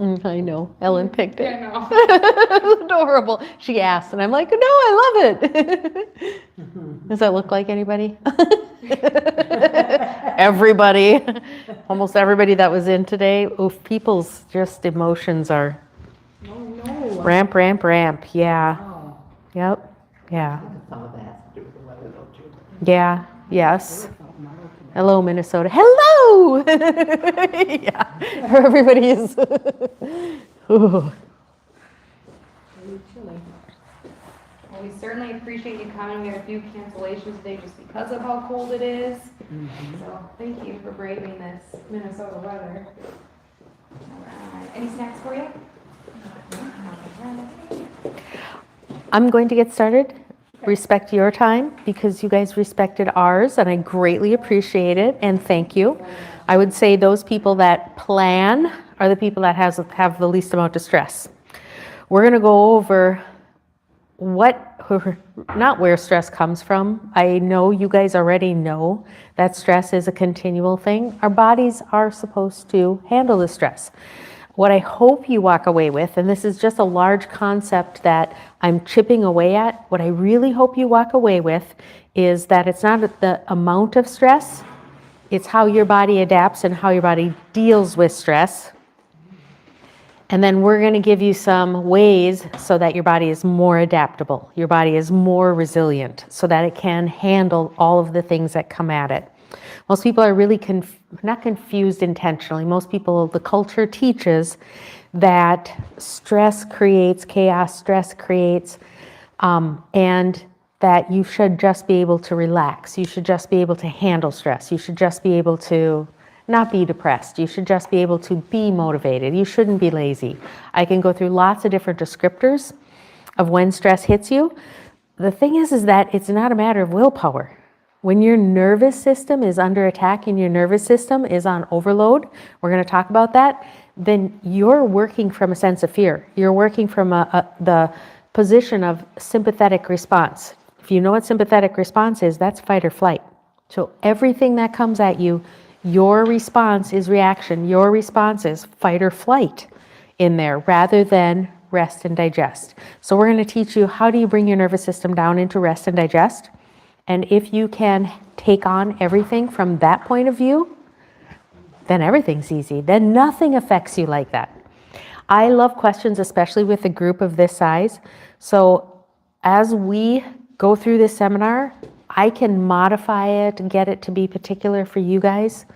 I know. Ellen picked it. I know. It's adorable. She asked, and I'm like, no, I love it. Does that look like anybody? Everybody. Almost everybody that was in today. Oof, people's just emotions are Oh, no. ramp, ramp, ramp. Yeah. Oh. Yep. Yeah. Some of that has to do with the weather though too. Yeah. Yes. Hello, Minnesota. Hello! Yeah, everybody is. Ooh. Really chilly. Well, we certainly appreciate you coming. We had a few cancellations today just because of how cold it is. So thank you for braving this Minnesota weather. All right. Any snacks for you? I'm going to get started. Respect your time because you guys respected ours, and I greatly appreciate it, and thank you. I would say those people that plan are the people that have the least amount of stress. We're going to go over not where stress comes from. I know you guys already know that stress is a continual thing. Our bodies are supposed to handle the stress. What I hope you walk away with, and this is just a large concept that I'm chipping away at, what I really hope you walk away with is that it's not the amount of stress, it's how your body adapts and how your body deals with stress. And then we're going to give you some ways so that your body is more adaptable, your body is more resilient, so that it can handle all of the things that come at it. Most people are really not confused intentionally. Most people, the culture teaches that stress creates chaos, stress creates, and that you should just be able to relax. You should just be able to handle stress. You should just be able to not be depressed. You should just be able to be motivated. You shouldn't be lazy. I can go through lots of different descriptors of when stress hits you. The thing is that it's not a matter of willpower. When your nervous system is under attack and your nervous system is on overload, we're going to talk about that, then you're working from a sense of fear. You're working from the position of sympathetic response. If you know what sympathetic response is, that's fight or flight. So everything that comes at you, your response is reaction. Your response is fight or flight in there rather than rest and digest. So we're going to teach you how do you bring your nervous system down into rest and digest. And if you can take on everything from that point of view, then everything's easy. Then nothing affects you like that. I love questions, especially with a group of this size. So as we go through this seminar, I can modify it and get it to be particular for you guys.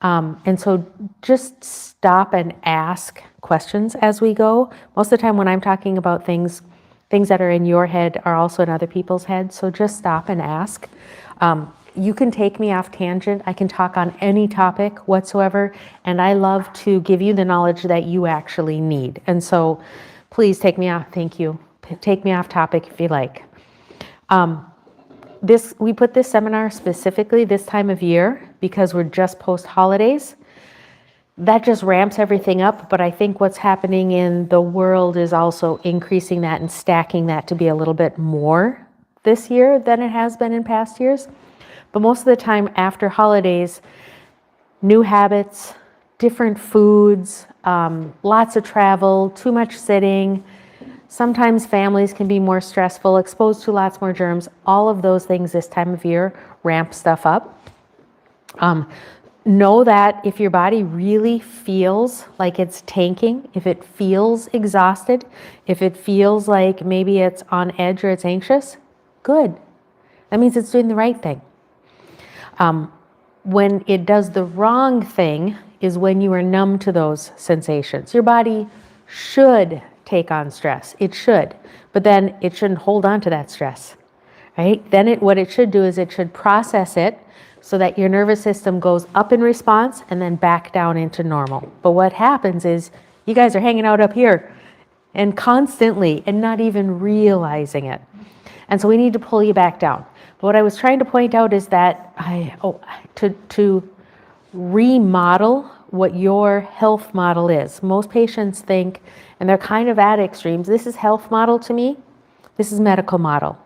And so just stop and ask questions as we go. Most of the time when I'm talking about things that are in your head are also in other people's heads. So just stop and ask. You can take me off tangent. I can talk on any topic whatsoever. And I love to give you the knowledge that you actually need. And so please take me off. Thank you. Take me off topic if you like. We put this seminar specifically this time of year because we're just post holidays. That just ramps everything up, but I think what's happening in the world is also increasing that and stacking that to be a little bit more this year than it has been in past years. But most of the time after holidays, new habits, different foods, lots of travel, too much sitting. Sometimes families can be more stressful, exposed to lots more germs. All of those things this time of year ramp stuff up. Know that if your body really feels like it's tanking, if it feels exhausted, if it feels like maybe it's on edge or it's anxious, good. That means it's doing the right thing. When it does the wrong thing is when you are numb to those sensations. Your body should take on stress. It should, but then it shouldn't hold on to that stress, right? Then what it should do is it should process it so that your nervous system goes up in response and then back down into normal. But what happens is you guys are hanging out up here and constantly and not even realizing it. And so we need to pull you back down. But what I was trying to point out is that to remodel what your health model is. Most patients think, and they're kind of at extremes, this is health model to me, this is medical model.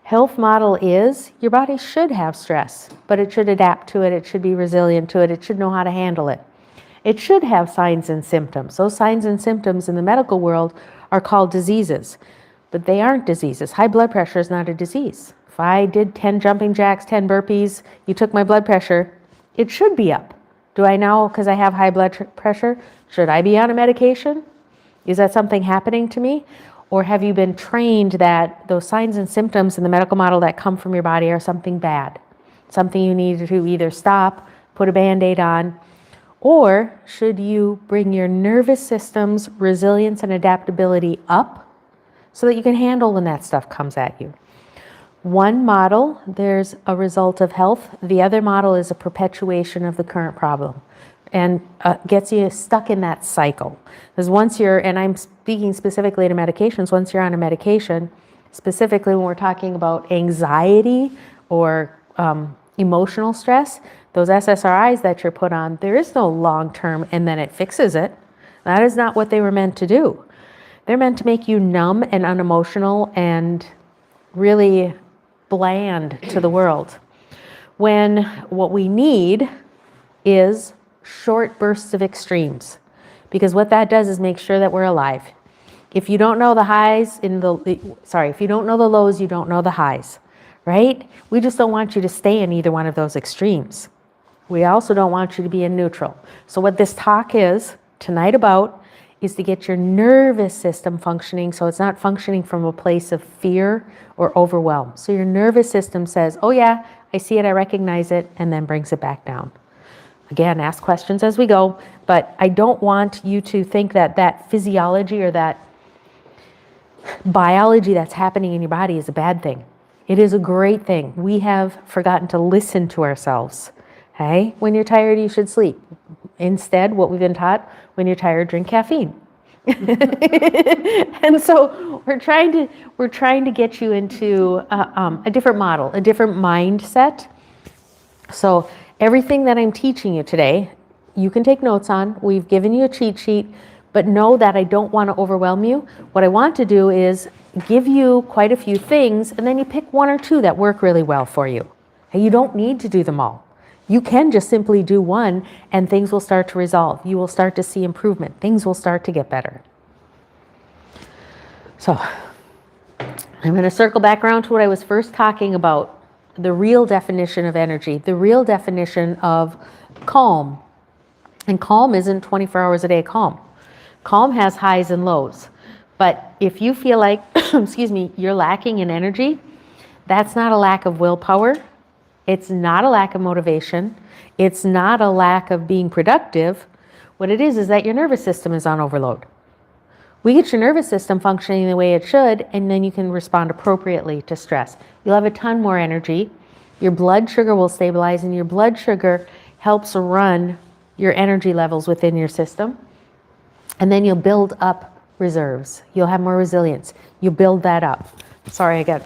Health model is your body should have stress, but it should adapt to it, it should be resilient to it, it should know how to handle it. It should have signs and symptoms. Those signs and symptoms in the medical world are called diseases, but they aren't diseases. High blood pressure is not a disease. If I did 10 jumping jacks, 10 burpees, you took my blood pressure, it should be up. Do I now, because I have high blood pressure, should I be on a medication? Is that something happening to me? Or have you been trained that those signs and symptoms in the medical model that come from your body are something bad? Something you need to either stop, put a Band-Aid on, or should you bring your nervous system's resilience and adaptability up so that you can handle when that stuff comes at you? One model, there's a result of health. The other model is a perpetuation of the current problem and gets you stuck in that cycle. Because once you're, and I'm speaking specifically to medications, once you're on a medication, specifically when we're talking about anxiety or emotional stress, those SSRIs that you're put on, there is no long-term and then it fixes it. That is not what they were meant to do. They're meant to make you numb and unemotional and really bland to the world. When what we need is short bursts of extremes, because what that does is make sure that we're alive. If you don't know the highs if you don't know the lows, you don't know the highs, right? We just don't want you to stay in either one of those extremes. We also don't want you to be in neutral. So what this talk is tonight about is to get your nervous system functioning so it's not functioning from a place of fear or overwhelm. So your nervous system says, oh yeah, I see it, I recognize it, and then brings it back down. Again, ask questions as we go, but I don't want you to think that that physiology or that biology that's happening in your body is a bad thing. It is a great thing. We have forgotten to listen to ourselves. Okay? When you're tired, you should sleep. Instead, what we've been taught, when you're tired, drink caffeine. And so we're trying to get you into a different model, a different mindset. So everything that I'm teaching you today, you can take notes on. We've given you a cheat sheet, but know that I don't want to overwhelm you. What I want to do is give you quite a few things, and then you pick one or two that work really well for you. And you don't need to do them all. You can just simply do one and things will start to resolve. You will start to see improvement. Things will start to get better. So I'm going to circle back around to what I was first talking about, the real definition of energy, the real definition of calm. And calm isn't 24 hours a day calm. Calm has highs and lows. But if you feel like, excuse me, you're lacking in energy, that's not a lack of willpower. It's not a lack of motivation. It's not a lack of being productive. What it is that your nervous system is on overload. We get your nervous system functioning the way it should, and then you can respond appropriately to stress. You'll have a ton more energy. Your blood sugar will stabilize, and your blood sugar helps run your energy levels within your system. And then you'll build up reserves. You'll have more resilience. You build that up. Sorry, I got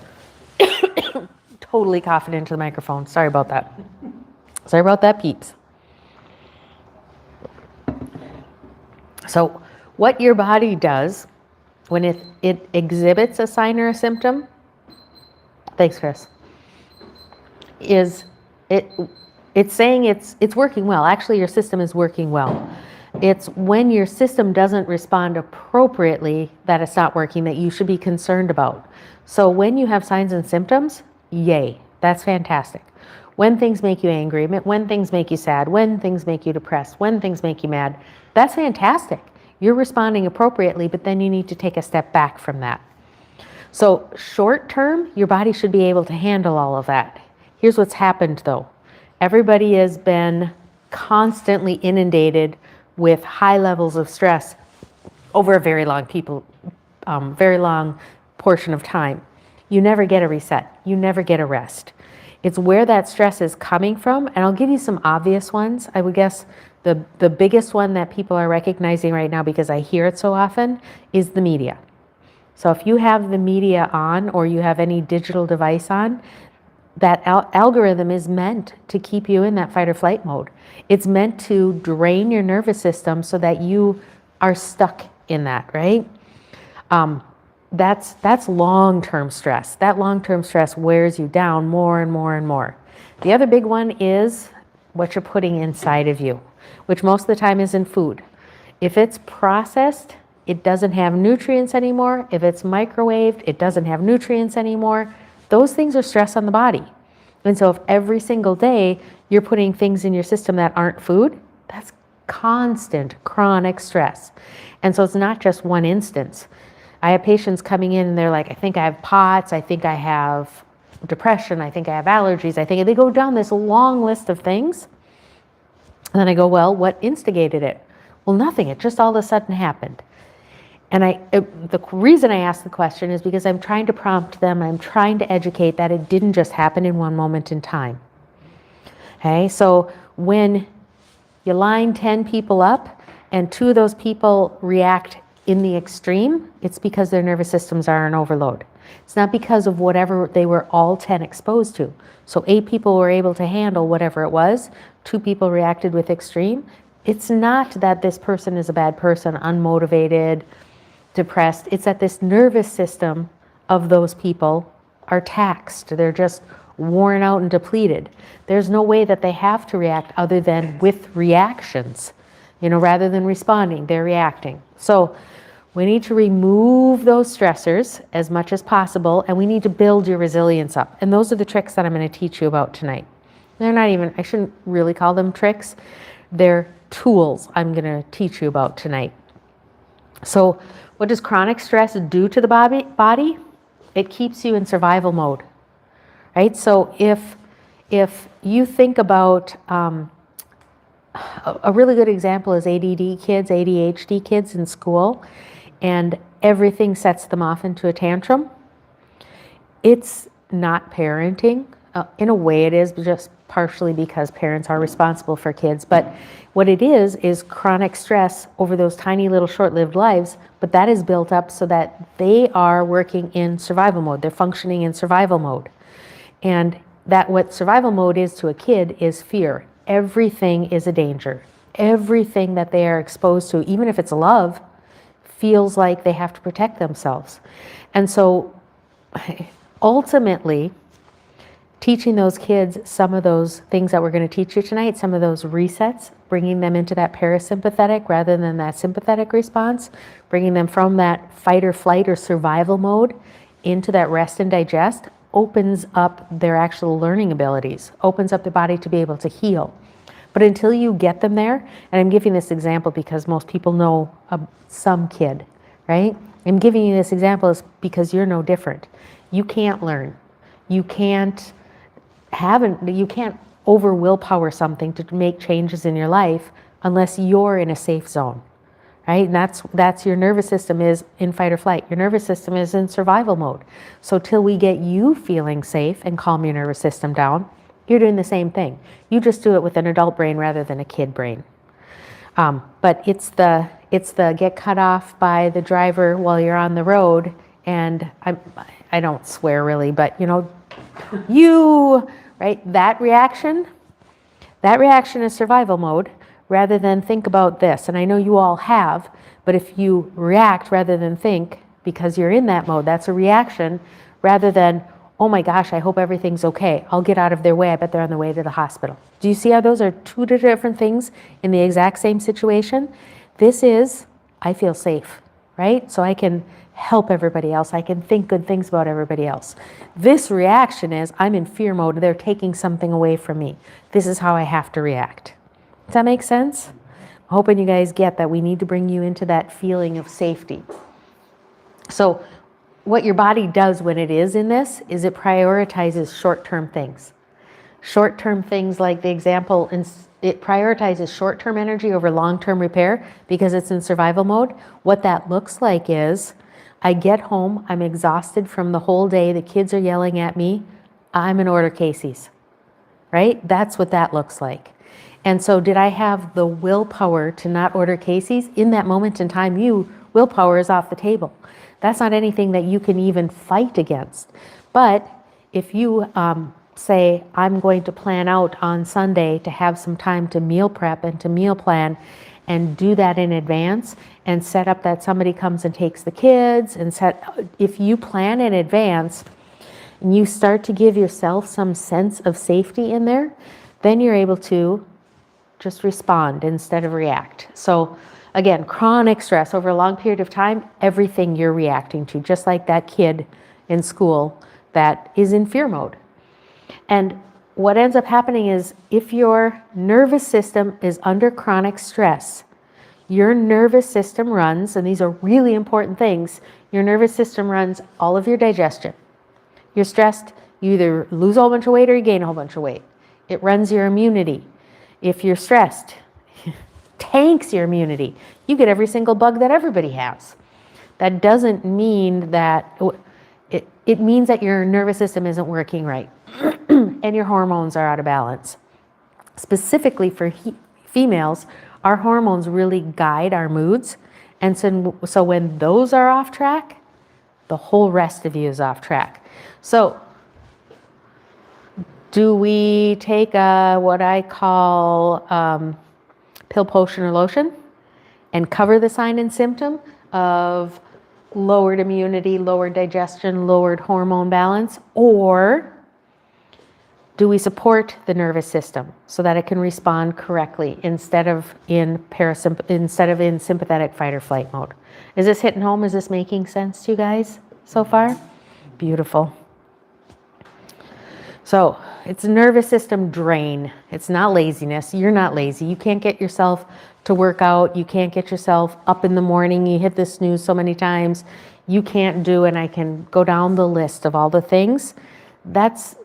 totally coughing into the microphone. Sorry about that. Sorry about that, peeps. So what your body does when it exhibits a sign or a symptom, thanks, Chris, is it's saying it's working well. Actually, your system is working well. It's when your system doesn't respond appropriately that it's not working that you should be concerned about. So when you have signs and symptoms, yay, that's fantastic. When things make you angry, when things make you sad, when things make you depressed, when things make you mad, that's fantastic. You're responding appropriately, but then you need to take a step back from that. So short term, your body should be able to handle all of that. Here's what's happened though. Everybody has been constantly inundated with high levels of stress over a very long portion of time. You never get a reset. You never get a rest. It's where that stress is coming from, and I'll give you some obvious ones. I would guess the biggest one that people are recognizing right now, because I hear it so often, is the media. So if you have the media on or you have any digital device on, that algorithm is meant to keep you in that fight or flight mode. It's meant to drain your nervous system so that you are stuck in that, right? That's long-term stress. That long-term stress wears you down more and more and more. The other big one is what you're putting inside of you. which most of the time isn't food. If it's processed, it doesn't have nutrients anymore. If it's microwaved, it doesn't have nutrients anymore. Those things are stress on the body. And so if every single day you're putting things in your system that aren't food, that's constant chronic stress. And so it's not just one instance. I have patients coming in and they're like, I think I have POTS, I think I have depression, I think I have allergies, I think they go down this long list of things. And then I go, well, what instigated it? Well, nothing. It just all of a sudden happened. And the reason I ask the question is because I'm trying to prompt them, I'm trying to educate that it didn't just happen in one moment in time. Okay, so when you line 10 people up and 2 of those people react in the extreme, it's because their nervous systems are in overload. It's not because of whatever they were all 10 exposed to. So 8 people were able to handle whatever it was, 2 people reacted with extreme. It's not that this person is a bad person, unmotivated, depressed. It's that this nervous system of those people are taxed. They're just worn out and depleted. There's no way that they have to react other than with reactions, rather than responding, they're reacting. So we need to remove those stressors as much as possible, and we need to build your resilience up. And those are the tricks that I'm going to teach you about tonight. They're not even, I shouldn't really call them tricks. They're tools I'm going to teach you about tonight. So what does chronic stress do to the body? It keeps you in survival mode, right? So if you think about, a really good example is ADD kids, ADHD kids in school, and everything sets them off into a tantrum. It's not parenting. In a way it is, just partially because parents are responsible for kids. But what it is chronic stress over those tiny little short-lived lives, but that is built up so that they are working in survival mode. They're functioning in survival mode. And that what survival mode is to a kid is fear. Everything is a danger. Everything that they are exposed to, even if it's love, feels like they have to protect themselves. And so ultimately, teaching those kids some of those things that we're going to teach you tonight, some of those resets, bringing them into that parasympathetic rather than that sympathetic response, bringing them from that fight or flight or survival mode into that rest and digest, opens up their actual learning abilities, opens up the body to be able to heal. But until you get them there, and I'm giving this example because most people know some kid, right? I'm giving you this example is because you're no different. You can't learn. You can't over willpower something to make changes in your life unless you're in a safe zone, right? And that's your nervous system is in fight or flight. Your nervous system is in survival mode. So till we get you feeling safe and calm your nervous system down, you're doing the same thing. You just do it with an adult brain rather than a kid brain. But it's the get cut off by the driver while you're on the road, and I don't swear really, but right? That reaction is survival mode rather than think about this. And I know you all have, but if you react rather than think because you're in that mode, that's a reaction rather than, oh my gosh, I hope everything's okay. I'll get out of their way. I bet they're on the way to the hospital. Do you see how those are 2 different things in the exact same situation? This is, I feel safe, right? So I can help everybody else. I can think good things about everybody else. This reaction is, I'm in fear mode. They're taking something away from me. This is how I have to react. Does that make sense? I'm hoping you guys get that we need to bring you into that feeling of safety. So what your body does when it is in this is it prioritizes short-term things. Short-term things like the example, it prioritizes short-term energy over long-term repair because it's in survival mode. What that looks like is I get home, I'm exhausted from the whole day, the kids are yelling at me, I'm in order Casey's, right? That's what that looks like. And so did I have the willpower to not order Casey's? In that moment in time, willpower is off the table. That's not anything that you can even fight against. But if you say, I'm going to plan out on Sunday to have some time to meal prep and to meal plan and do that in advance and set up that somebody comes and takes the kids and if you plan in advance and you start to give yourself some sense of safety in there, then you're able to Just respond instead of react. So again, chronic stress over a long period of time, everything you're reacting to, just like that kid in school that is in fear mode. And what ends up happening is if your nervous system is under chronic stress, your nervous system runs, and these are really important things, your nervous system runs all of your digestion. You're stressed, you either lose a whole bunch of weight or you gain a whole bunch of weight. It runs your immunity. If you're stressed, tanks your immunity. You get every single bug that everybody has. That doesn't mean that, it means that your nervous system isn't working right and your hormones are out of balance. Specifically for females, our hormones really guide our moods. And so when those are off track, the whole rest of you is off track. So do we take what I call pill, potion, or lotion and cover the sign and symptom of lowered immunity, lowered digestion, lowered hormone balance? Or do we support the nervous system so that it can respond correctly instead of in sympathetic fight or flight mode? Is this hitting home? Is this making sense to you guys so far? Beautiful. So it's a nervous system drain. It's not laziness. You're not lazy. You can't get yourself to work out. You can't get yourself up in the morning. You hit the snooze so many times. You can't do, and I can go down the list of all the things. That's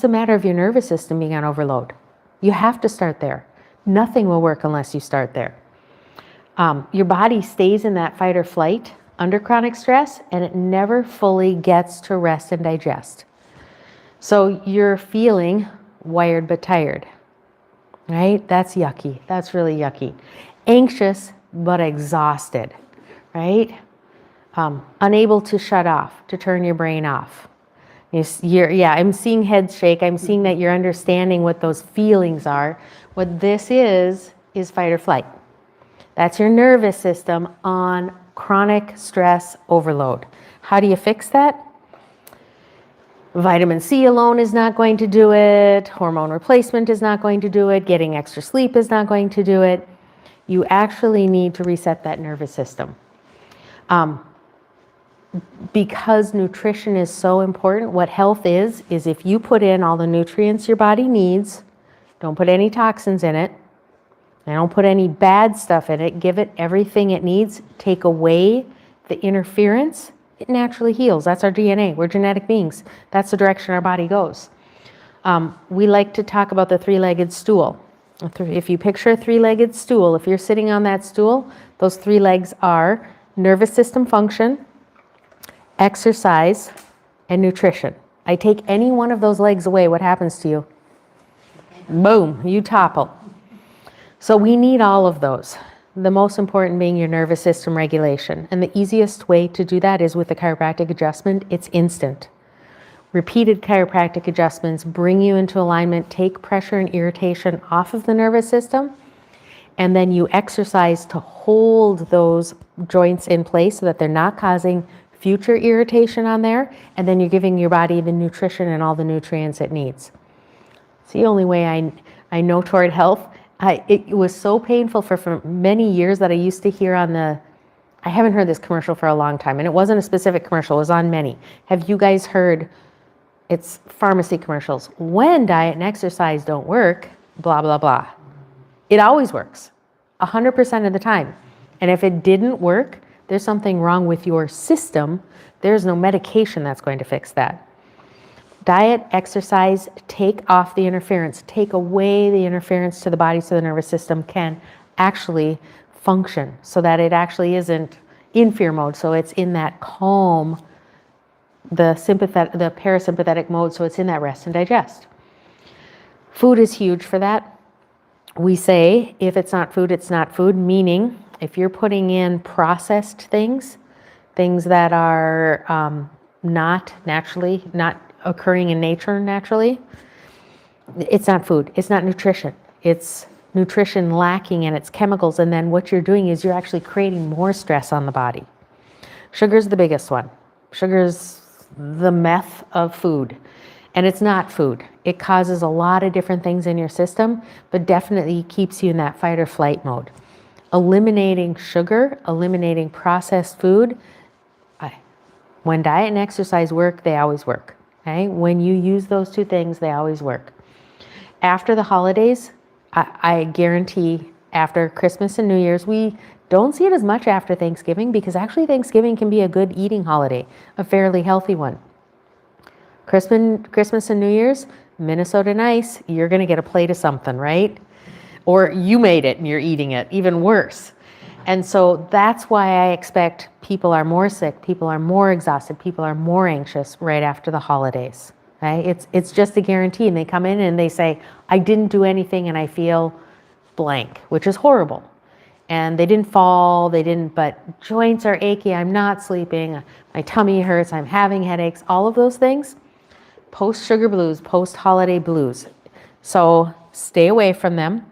a matter of your nervous system being on overload. You have to start there. Nothing will work unless you start there. Your body stays in that fight or flight under chronic stress, and it never fully gets to rest and digest. So you're feeling wired but tired, right? That's yucky. That's really yucky. Anxious but exhausted, right? Unable to shut off, to turn your brain off. I'm seeing heads shake. I'm seeing that you're understanding what those feelings are. What this is fight or flight. That's your nervous system on chronic stress overload. How do you fix that? Vitamin C alone is not going to do it. Hormone replacement is not going to do it. Getting extra sleep is not going to do it. You actually need to reset that nervous system. Because nutrition is so important, what health is if you put in all the nutrients your body needs, don't put any toxins in it, and don't put any bad stuff in it, give it everything it needs, take away the interference, it naturally heals. That's our DNA. We're genetic beings. That's the direction our body goes. We like to talk about the three-legged stool. If you picture a three-legged stool, if you're sitting on that stool, those three legs are nervous system function, exercise, and nutrition. I take any one of those legs away, what happens to you? Boom, you topple. So we need all of those. The most important being your nervous system regulation. And the easiest way to do that is with a chiropractic adjustment. It's instant. Repeated chiropractic adjustments bring you into alignment, take pressure and irritation off of the nervous system, and then you exercise to hold those joints in place so that they're not causing future irritation on there, and then you're giving your body the nutrition and all the nutrients it needs. It's the only way I know toward health. It was so painful for many years that I used to hear I haven't heard this commercial for a long time, and it wasn't a specific commercial, it was on many. Have you guys heard, it's pharmacy commercials, when diet and exercise don't work, blah, blah, blah. It always works, 100% of the time. And if it didn't work, there's something wrong with your system. There's no medication that's going to fix that. Diet, exercise, take off the interference, take away the interference to the body so the nervous system can actually function, so that it actually isn't in fear mode, so it's in that calm, the parasympathetic mode, so it's in that rest and digest. Food is huge for that. We say if it's not food, it's not food, meaning if you're putting in processed things that are not occurring in nature naturally, it's not food, it's not nutrition. It's nutrition lacking in its chemicals, and then what you're doing is you're actually creating more stress on the body. Sugar's the biggest one. Sugar's the meth of food. And it's not food. It causes a lot of different things in your system, but definitely keeps you in that fight or flight mode. Eliminating sugar, eliminating processed food, when diet and exercise work, they always work. Okay? When you use those two things, they always work. After the holidays, I guarantee after Christmas and New Year's, we don't see it as much after Thanksgiving because actually Thanksgiving can be a good eating holiday, a fairly healthy one. Christmas and New Year's, Minnesota nice, you're going to get a plate of something, right? Or you made it and you're eating it, even worse. And so that's why I expect people are more sick, people are more exhausted, people are more anxious right after the holidays. Okay? It's just a guarantee. And they come in and they say, I didn't do anything and I feel blank, which is horrible. And they didn't fall, but joints are achy, I'm not sleeping, my tummy hurts, I'm having headaches, all of those things, post-sugar blues, post-holiday blues. So stay away from them.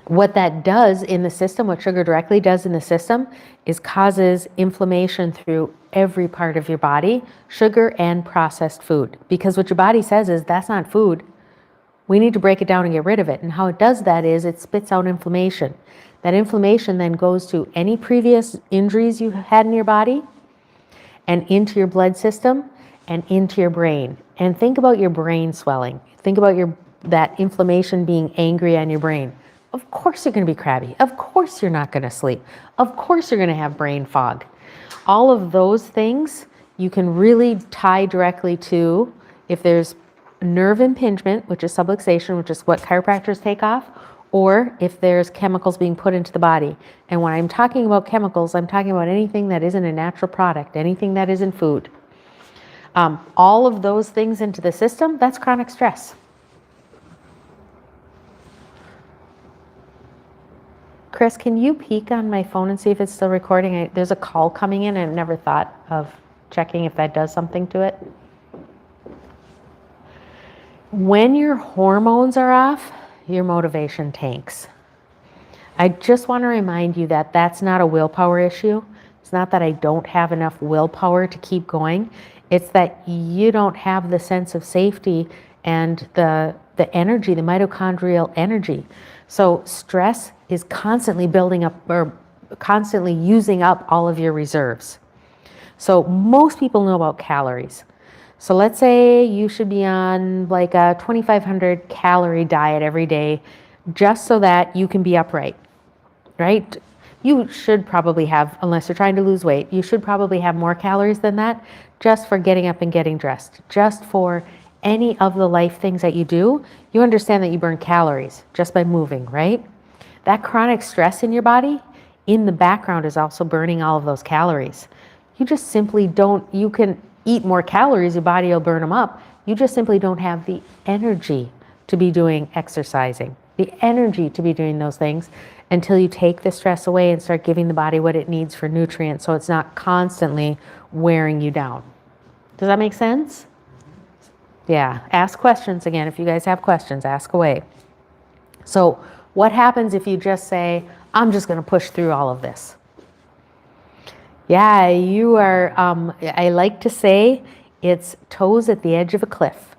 What that does in the system, what sugar directly does in the system, is causes inflammation through every part of your body, sugar and processed food. Because what your body says is, that's not food. We need to break it down and get rid of it. And how it does that is it spits out inflammation. That inflammation then goes to any previous injuries you had in your body and into your blood system and into your brain. And think about your brain swelling. Think about that inflammation being angry on your brain. Of course you're going to be crabby. Of course you're not going to sleep. Of course you're going to have brain fog. All of those things you can really tie directly to if there's nerve impingement, which is subluxation, which is what chiropractors take off, or if there's chemicals being put into the body. And when I'm talking about chemicals, I'm talking about anything that isn't a natural product, anything that isn't food. All of those things into the system, that's chronic stress. Chris, can you peek on my phone and see if it's still recording? There's a call coming in and I never thought of checking if that does something to it. When your hormones are off, your motivation tanks. I just want to remind you that that's not a willpower issue. It's not that I don't have enough willpower to keep going. It's that you don't have the sense of safety and the energy, the mitochondrial energy. So stress is constantly building up or constantly using up all of your reserves. So most people know about calories. So let's say you should be on like a 2,500 calorie diet every day just so that you can be upright, right? You should probably have, unless you're trying to lose weight, you should probably have more calories than that just for getting up and getting dressed, just for any of the life things that you do. You understand that you burn calories just by moving, right? That chronic stress in your body, in the background, is also burning all of those calories. You just simply don't, you can eat more calories, your body will burn them up. You just simply don't have the energy to be doing exercising, the energy to be doing those things until you take the stress away and start giving the body what it needs for nutrients so it's not constantly wearing you down. Does that make sense? Yeah, ask questions again. If you guys have questions, ask away. So what happens if you just say, I'm just going to push through all of this? Yeah, you are, I like to say it's toes at the edge of a cliff,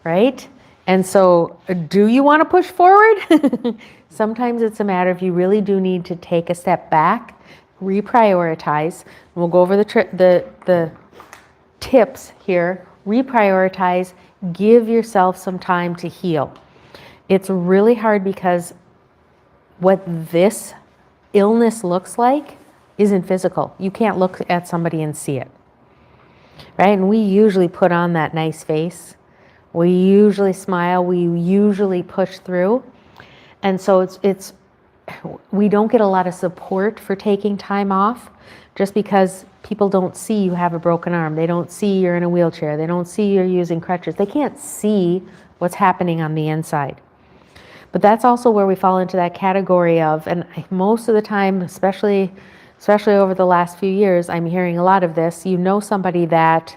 right? And so do you want to push forward? Sometimes it's a matter of you really do need to take a step back, reprioritize. We'll go over the tips here. Reprioritize, give yourself some time to heal. It's really hard because what this illness looks like isn't physical. You can't look at somebody and see it, right? And we usually put on that nice face. We usually smile. We usually push through. And so we don't get a lot of support for taking time off just because people don't see you have a broken arm. They don't see you're in a wheelchair. They don't see you're using crutches. They can't see what's happening on the inside. But that's also where we fall into that category of, and most of the time, especially over the last few years, I'm hearing a lot of this. You know somebody that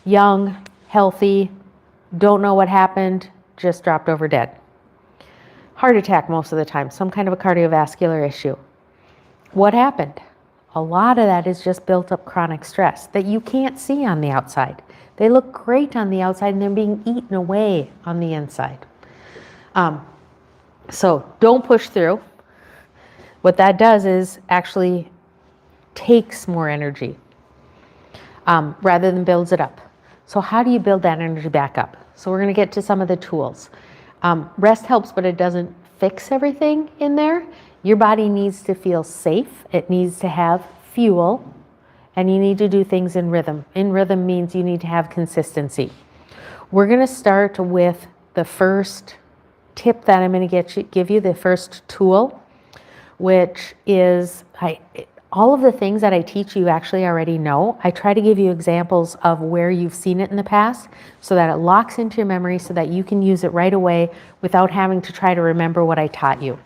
young, healthy, don't know what happened, just dropped over dead. Heart attack most of the time, some kind of a cardiovascular issue. What happened? A lot of that is just built up chronic stress that you can't see on the outside, They look great on the outside and they're being eaten away on the inside. So don't push through. What that does is actually takes more energy rather than builds it up. So how do you build that energy back up? So we're going to get to some of the tools. Rest helps, but it doesn't fix everything in there. Your body needs to feel safe. It needs to have fuel, and you need to do things in rhythm. In rhythm means you need to have consistency. We're going to start with the first tip that I'm going to give you, the first tool, which is all of the things that I teach you actually already know. I try to give you examples of where you've seen it in the past so that it locks into your memory so that you can use it right away without having to try to remember what I taught you.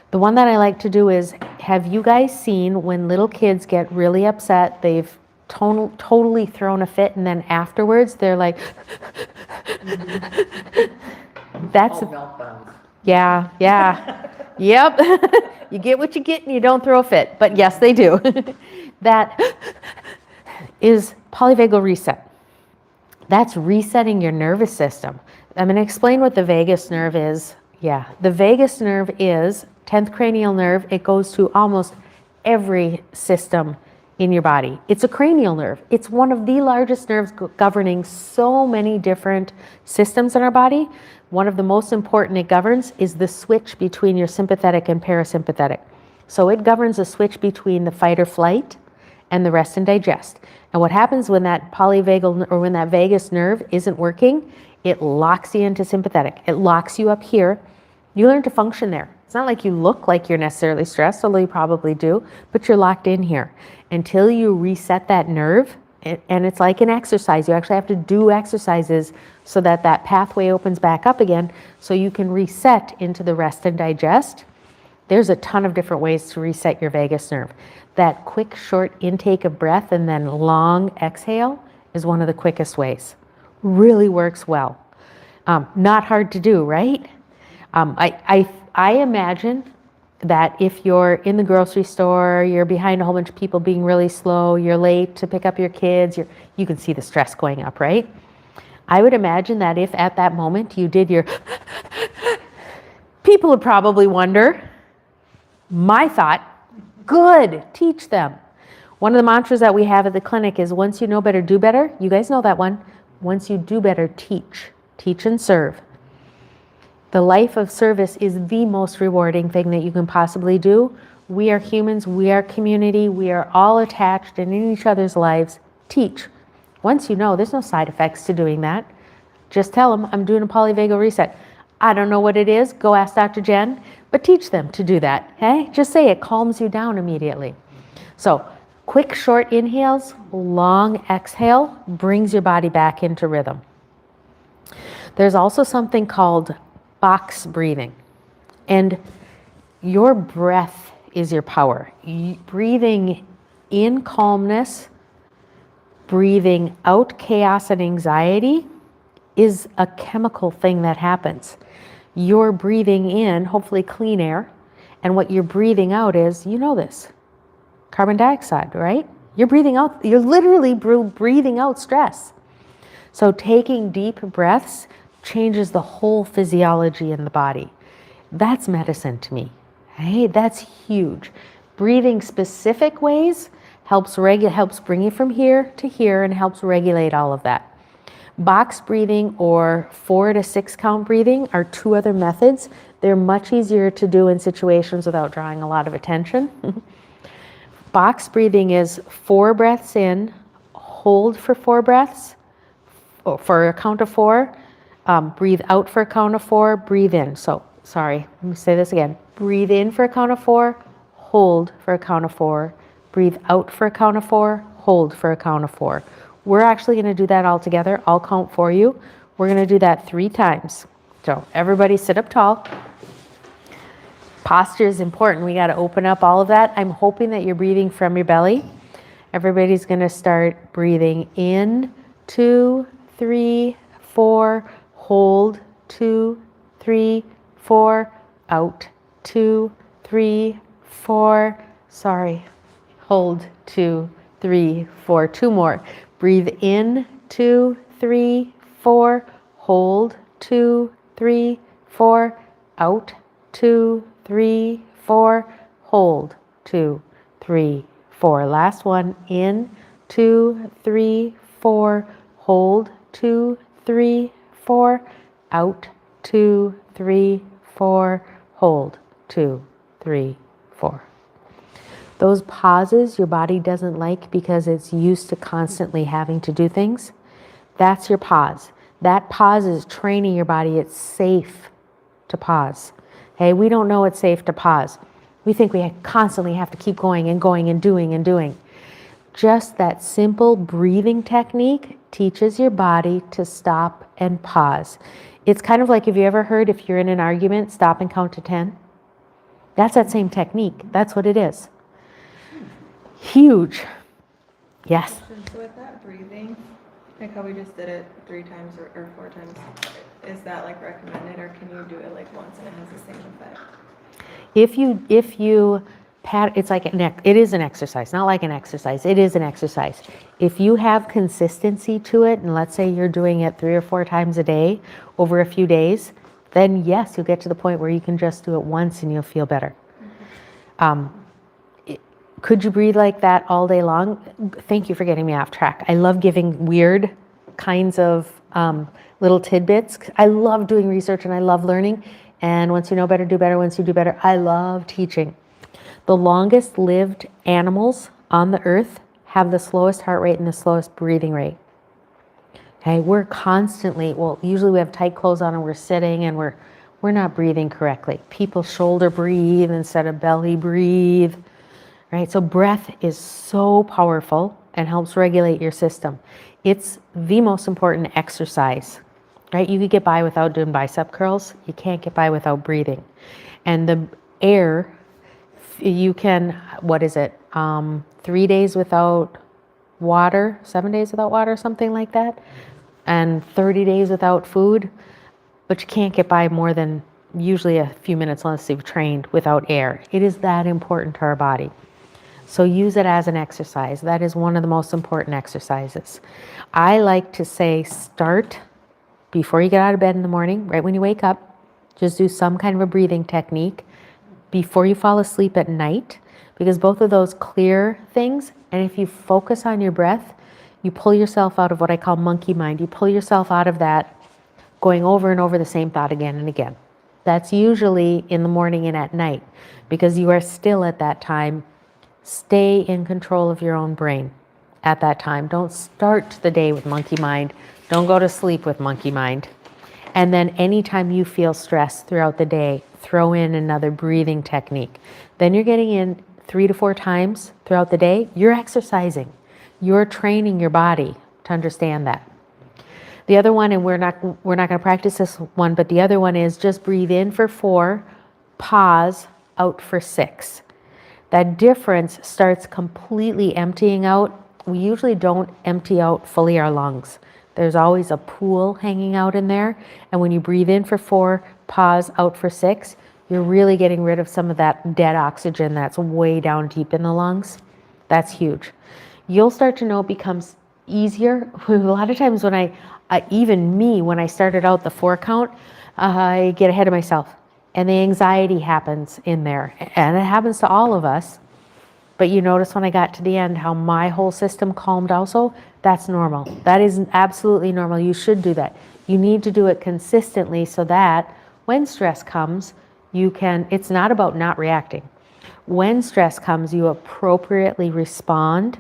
The one that I like to do is, have you guys seen when little kids get really upset, they've totally thrown a fit, and then afterwards they're like, that's, yeah, yep. You get what you get and you don't throw a fit, but yes, they do. That is polyvagal reset. That's resetting your nervous system. I'm going to explain what the vagus nerve is. Yeah, the vagus nerve is 10th cranial nerve. It goes to almost every system in your body. It's a cranial nerve. It's one of the largest nerves governing so many different systems in our body. One of the most important it governs is the switch between your sympathetic and parasympathetic. So it governs the switch between the fight or flight and the rest and digest. And what happens when that polyvagal or when that vagus nerve isn't working, it locks you into sympathetic. It locks you up here. You learn to function there. It's not like you look like you're necessarily stressed, although you probably do, but you're locked in here until you reset that nerve. And it's like an exercise. You actually have to do exercises so that that pathway opens back up again so you can reset into the rest and digest. There's a ton of different ways to reset your vagus nerve. That quick, short intake of breath and then long exhale is one of the quickest ways. Really works well. Not hard to do, right? I imagine that if you're in the grocery store, you're behind a whole bunch of people being really slow, you're late to pick up your kids, you can see the stress going up, right? I would imagine that if at that moment you did your, people would probably wonder, my thought, good, teach them. One of the mantras that we have at the clinic is once you know better, do better. You guys know that one. Once you do better, teach. Teach and serve. The life of service is the most rewarding thing that you can possibly do. We are humans, we are community, we are all attached and in each other's lives. Teach. Once you know, there's no side effects to doing that. Just tell them, I'm doing a polyvagal reset. I don't know what it is, go ask Dr. Jen, but teach them to do that. Okay? Just say it calms you down immediately. So, quick, short inhales, long exhale brings your body back into rhythm. There's also something called box breathing, and your breath is your power. Breathing in calmness, breathing out chaos and anxiety is a chemical thing that happens. You're breathing in, hopefully clean air, and what you're breathing out is, you know this, carbon dioxide, right? You're breathing out, you're literally breathing out stress. So taking deep breaths changes the whole physiology in the body. That's medicine to me. Hey, that's huge. Breathing specific ways helps bring you from here to here and helps regulate all of that. Box breathing or 4 to 6 count breathing are two other methods. They're much easier to do in situations without drawing a lot of attention. Box breathing is 4 breaths in, hold for 4 breaths, for a count of 4, breathe out for a count of 4, breathe in. So, sorry, let me say this again. Breathe in for a count of 4, hold for a count of 4, breathe out for a count of 4, hold for a count of 4. We're actually going to do that all together. I'll count for you. We're going to do that 3 times. So, everybody sit up tall. Posture is important. We got to open up all of that. I'm hoping that you're breathing from your belly. Everybody's going to start breathing in, 2, 3, 4, hold, 2, 3, 4, out, 2, 3, 4, sorry, hold, 2, 3, 4, 2 more. Breathe in, 2, 3, 4, hold, 2, 3, 4, out, 2, 3, 4, hold, 2, 3, 4. Last one, in, 2, 3, 4, hold, 2, 3, 4, out, 2, 3, 4, hold, 2, 3, 4. Those pauses your body doesn't like because it's used to constantly having to do things. That's your pause. That pause is training your body. It's safe to pause. Okay, we don't know it's safe to pause. We think we constantly have to keep going and going and doing and doing. Just that simple breathing technique teaches your body to stop and pause. It's kind of like, have you ever heard, if you're in an argument, stop and count to 10? That's that same technique. That's what it is. Huge. Yes. So with that breathing, like how we just did it 3 times or 4 times, is that like recommended, or can you do it like once and it has the same effect? If you pat, it's like it is an exercise, not like an exercise. It is an exercise. If you have consistency to it, and let's say you're doing it 3 or 4 times a day over a few days, then yes, you'll get to the point where you can just do it once and you'll feel better. Could you breathe like that all day long? Thank you for getting me off track. I love giving weird kinds of little tidbits. I love doing research and I love learning. And once you know better, do better. Once you do better, I love teaching. The longest lived animals on the earth have the slowest heart rate and the slowest breathing rate. Okay, we're constantly, well, usually we have tight clothes on and we're sitting and we're not breathing correctly. People shoulder breathe instead of belly breathe. Right? So breath is so powerful and helps regulate your system. It's the most important exercise, right? You could get by without doing bicep curls. You can't get by without breathing. And the air, you can, 3 days without water, 7 days without water, something like that, and 30 days without food, but you can't get by more than usually a few minutes unless you've trained without air. It is that important to our body. So use it as an exercise. That is one of the most important exercises. I like to say start before you get out of bed in the morning, right when you wake up. Just do some kind of a breathing technique before you fall asleep at night, because both of those clear things. And if you focus on your breath, you pull yourself out of what I call monkey mind. You pull yourself out of that going over and over the same thought again and again. That's usually in the morning and at night, because you are still at that time. Stay in control of your own brain at that time. Don't start the day with monkey mind. Don't go to sleep with monkey mind. And then anytime you feel stress throughout the day, throw in another breathing technique. Then you're getting in 3 to 4 times throughout the day. You're exercising. You're training your body to understand that. The other one, and we're not going to practice this one, but the other one is just breathe in for 4, pause, out for 6. That difference starts completely emptying out. We usually don't empty out fully our lungs. There's always a pool hanging out in there. And when you breathe in for 4, pause, out for 6, you're really getting rid of some of that dead oxygen that's way down deep in the lungs. That's huge. You'll start to know it becomes easier. A lot of times when when I started out the 4 count, I get ahead of myself. And the anxiety happens in there. And it happens to all of us. But you notice when I got to the end how my whole system calmed also? That's normal. That is absolutely normal. You should do that. You need to do it consistently so that when stress comes, it's not about not reacting. When stress comes, you appropriately respond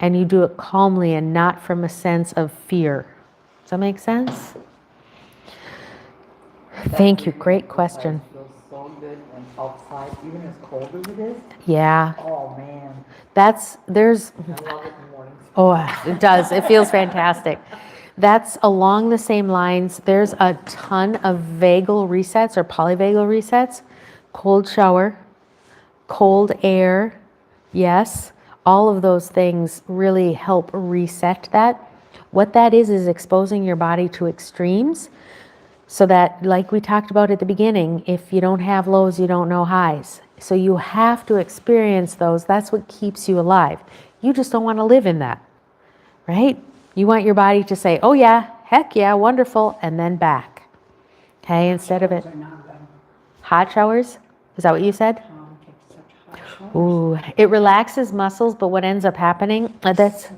and you do it calmly and not from a sense of fear. Does that make sense? Thank you. Great question. Feels so good when outside, even as cold as it is. Yeah. Oh man, there's, I love it in the mornings. oh, it does. It feels fantastic. That's along the same lines. There's a ton of vagal resets or polyvagal resets. Cold shower, cold air. Yes. All of those things really help reset that. What that is exposing your body to extremes. So that, like we talked about at the beginning, if you don't have lows, you don't know highs. So you have to experience those. That's what keeps you alive. You just don't want to live in that, right? You want your body to say, oh yeah, heck yeah, wonderful, and then back. Okay, instead of it. Showers are not good. Hot showers? Is that what you said? Tom takes such hot showers. Ooh, it relaxes muscles, but what ends up happening, that's, And that's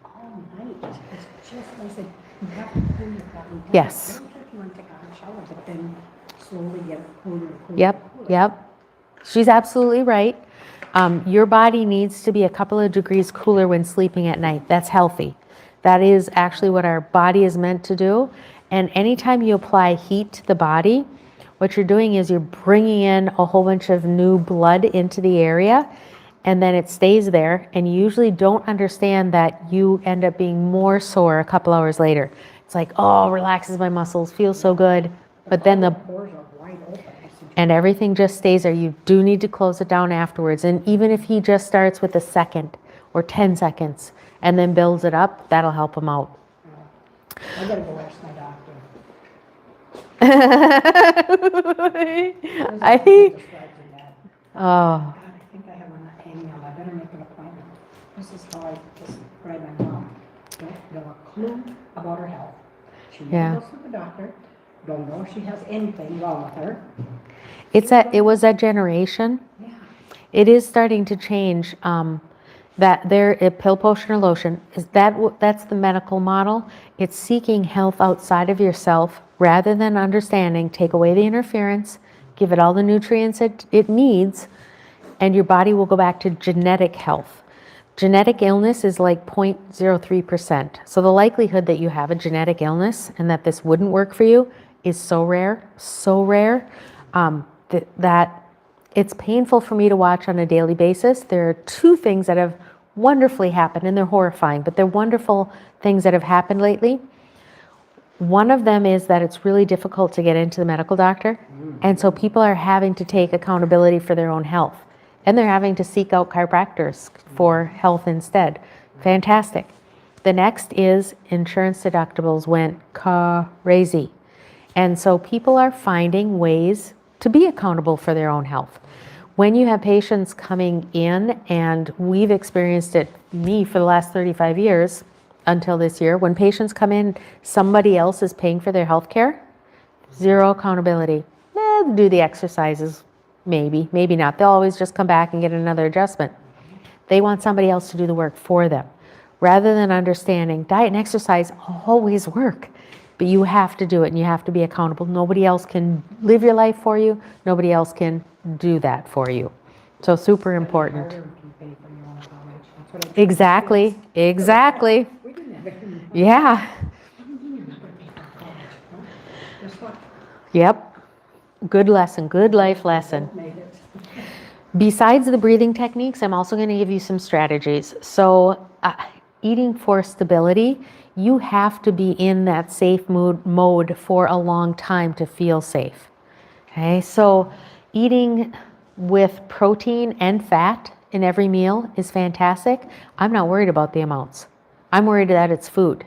all night. It's just, I said, you have to cool your body down. Yes. I don't care if you want to take a hot shower, but then slowly get cooler, cooler, yep, cooler. yep. She's absolutely right. Your body needs to be a couple of degrees cooler when sleeping at night. That's healthy. That is actually what our body is meant to do. And anytime you apply heat to the body, what you're doing is you're bringing in a whole bunch of new blood into the area, and then it stays there. And you usually don't understand that you end up being more sore a couple hours later. It's like, oh, relaxes my muscles, feels so good. But then the Pores are wide open. I said, and everything just stays there. You do need to close it down afterwards. And even if he just starts with a second or 10 seconds and then builds it up, that'll help him out. I gotta go ask my doctor. I, Describes that. oh, God, I think I have one hanging on. I better make an appointment. This is how I describe my mom. Don't know a clue about her health. She Yeah. never goes to the doctor. Don't know if she has anything wrong with her. it was a generation. Yeah. It is starting to change. That there, a pill, potion, or lotion is that's the medical model. It's seeking health outside of yourself rather than understanding. Take away the interference, give it all the nutrients it needs, and your body will go back to genetic health. Genetic illness is like 0.03%. So the likelihood that you have a genetic illness and that this wouldn't work for you is so rare, that it's painful for me to watch on a daily basis. There are two things that have wonderfully happened, and they're horrifying, but they're wonderful things that have happened lately. One of them is that it's really difficult to get into the medical doctor, and so people are having to take accountability for their own health, and they're having to seek out chiropractors for health instead. Fantastic. The next is insurance deductibles went crazy, and so people are finding ways to be accountable for their own health. When you have patients coming in, and we've experienced it, me, for the last 35 years until this year, when patients come in, somebody else is paying for their health care, zero accountability. They'll do the exercises, maybe not. They'll always just come back and get another adjustment. They want somebody else to do the work for them. Rather than understanding, diet and exercise always work, but you have to do it and you have to be accountable. Nobody else can live your life for you. Nobody else can do that for you. So super important. Harder if you pay for your own college. That's what I Exactly. We didn't have it. Yeah. Guess what? Yep. Good lesson, good life lesson. Made it. Besides the breathing techniques, I'm also going to give you some strategies. So eating for stability, you have to be in that safe mode for a long time to feel safe. Okay, so eating with protein and fat in every meal is fantastic. I'm not worried about the amounts. I'm worried that it's food.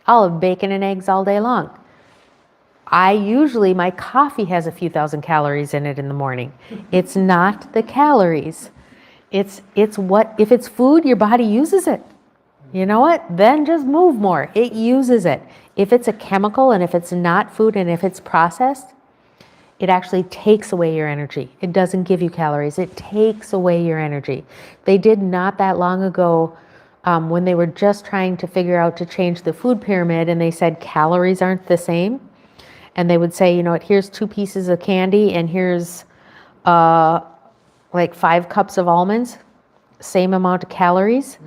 I'll have bacon and eggs all day long. My coffee has a few thousand calories in it in the morning. It's not the calories. It's what, if it's food, your body uses it. You know what? Then just move more. It uses it. If it's a chemical and if it's not food and if it's processed, it actually takes away your energy. It doesn't give you calories. It takes away your energy. They did not that long ago when they were just trying to figure out to change the food pyramid, and they said calories aren't the same. And they would say, you know what, here's 2 pieces of candy and here's like 5 cups of almonds, same amount of calories.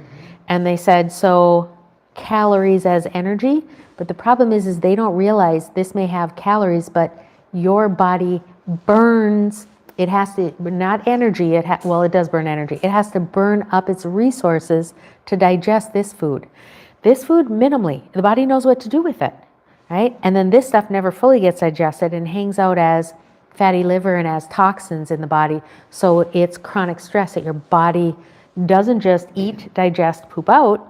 And they said, so calories as energy, but the problem is they don't realize this may have calories, but your body burns, it has to, not energy, well, it does burn energy. It has to burn up its resources to digest this food. This food, minimally, the body knows what to do with it, right? And then this stuff never fully gets digested and hangs out as fatty liver and as toxins in the body. So it's chronic stress that your body doesn't just eat, digest, poop out.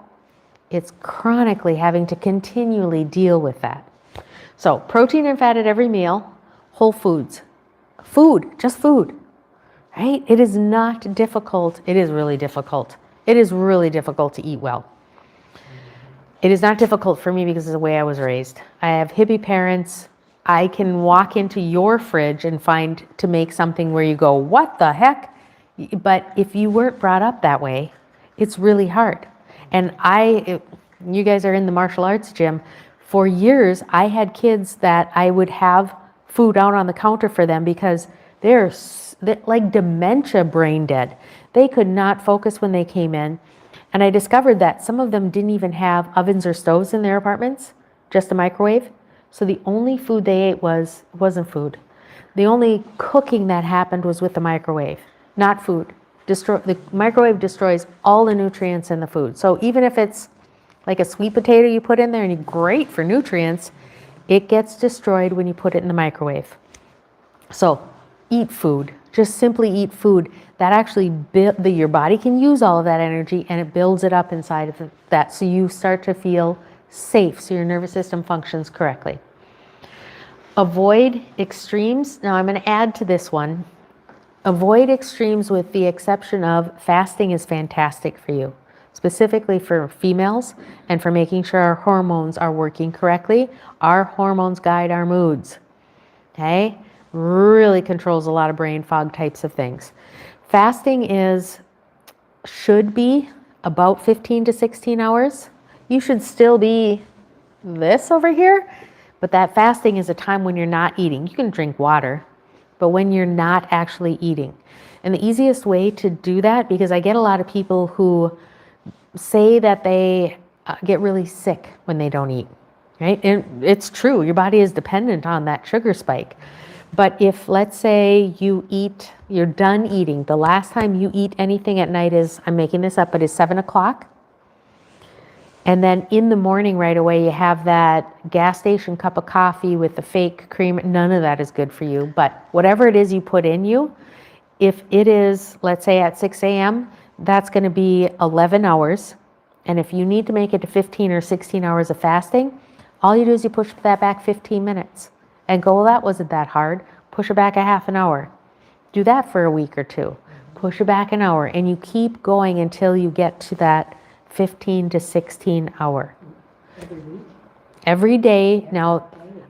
It's chronically having to continually deal with that. So protein and fat at every meal, whole foods. Food, just food, right? It is not difficult. It is really difficult. It is really difficult to eat well. It is not difficult for me because of the way I was raised. I have hippie parents. I can walk into your fridge and find to make something where you go, what the heck? But if you weren't brought up that way, it's really hard. And you guys are in the martial arts gym. For years, I had kids that I would have food out on the counter for them because they're like dementia brain dead. They could not focus when they came in. And I discovered that some of them didn't even have ovens or stoves in their apartments, just a microwave. So the only food they ate wasn't food. The only cooking that happened was with the microwave, not food. The microwave destroys all the nutrients in the food. So even if it's like a sweet potato you put in there and it's great for nutrients, it gets destroyed when you put it in the microwave. So eat food, just simply eat food. That actually, your body can use all of that energy and it builds it up inside of that. So you start to feel safe, so your nervous system functions correctly. Avoid extremes. Now I'm going to add to this one. Avoid extremes with the exception of fasting is fantastic for you, specifically for females and for making sure our hormones are working correctly. Our hormones guide our moods. Okay? Really controls a lot of brain fog types of things. Fasting should be about 15 to 16 hours. You should still be this over here, but that fasting is a time when you're not eating. You can drink water, but when you're not actually eating. And the easiest way to do that, because I get a lot of people who say that they get really sick when they don't eat, right? And it's true, your body is dependent on that sugar spike. But if, let's say, you're done eating, the last time you eat anything at night is, I'm making this up, but is 7 o'clock. And then in the morning right away, you have that gas station cup of coffee with the fake cream. None of that is good for you. But whatever it is you put in you, if it is, let's say at 6 a.m., that's going to be 11 hours. And if you need to make it to 15 or 16 hours of fasting, all you do is you push that back 15 minutes. And go, well, that wasn't that hard. Push it back a half an hour. Do that for a week or two. Push it back an hour. And you keep going until you get to that 15 to 16 hour. Every day. Now,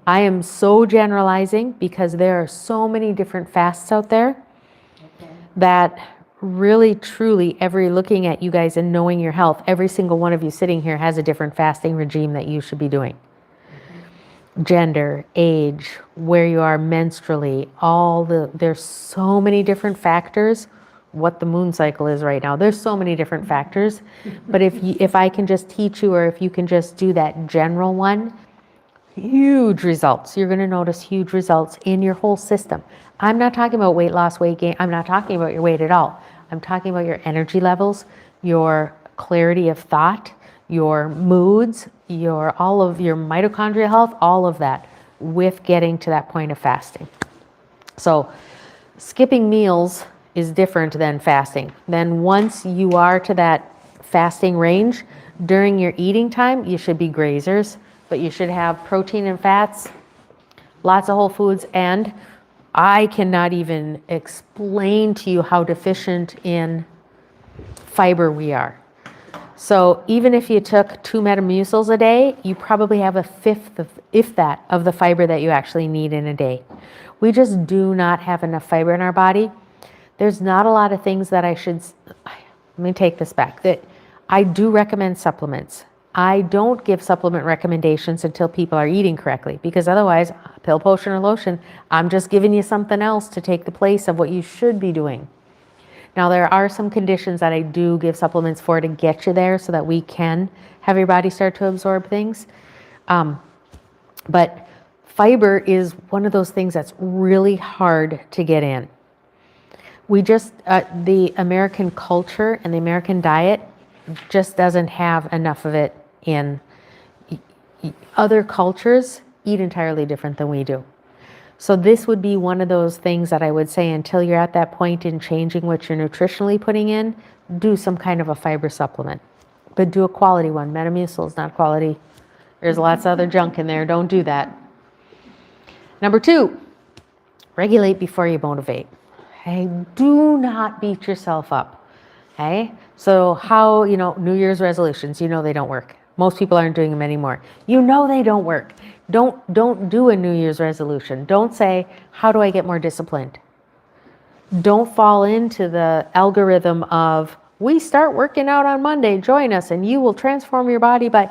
I am so generalizing because there are so many different fasts out there that really, truly, looking at you guys and knowing your health, every single one of you sitting here has a different fasting regime that you should be doing. Gender, age, where you are menstrually, there's so many different factors. What the moon cycle is right now, there's so many different factors. But if I can just teach you, or if you can just do that general one, huge results. You're going to notice huge results in your whole system. I'm not talking about weight loss, weight gain. I'm not talking about your weight at all. I'm talking about your energy levels, your clarity of thought, your moods, all of your mitochondrial health, all of that, with getting to that point of fasting. So skipping meals is different than fasting. Then once you are to that fasting range, during your eating time, you should be grazers, but you should have protein and fats, lots of whole foods, and I cannot even explain to you how deficient in fiber we are. So even if you took 2 Metamucils a day, you probably have a fifth of the fiber that you actually need in a day. We just do not have enough fiber in our body. There's not a lot of things that let me take this back, that I do recommend supplements. I don't give supplement recommendations until people are eating correctly, because otherwise, pill, potion, or lotion, I'm just giving you something else to take the place of what you should be doing. Now, there are some conditions that I do give supplements for to get you there so that we can have your body start to absorb things. But fiber is one of those things that's really hard to get in. The American culture and the American diet just doesn't have enough of it in. Other cultures eat entirely different than we do. So this would be one of those things that I would say, until you're at that point in changing what you're nutritionally putting in, do some kind of a fiber supplement. But do a quality one. Metamucil is not quality. There's lots of other junk in there. Don't do that. Number 2, regulate before you motivate. Okay? Do not beat yourself up. Okay? So how, New Year's resolutions, they don't work. Most people aren't doing them anymore. You know they don't work. Don't do a New Year's resolution. Don't say, how do I get more disciplined? Don't fall into the algorithm of, we start working out on Monday, join us, and you will transform your body by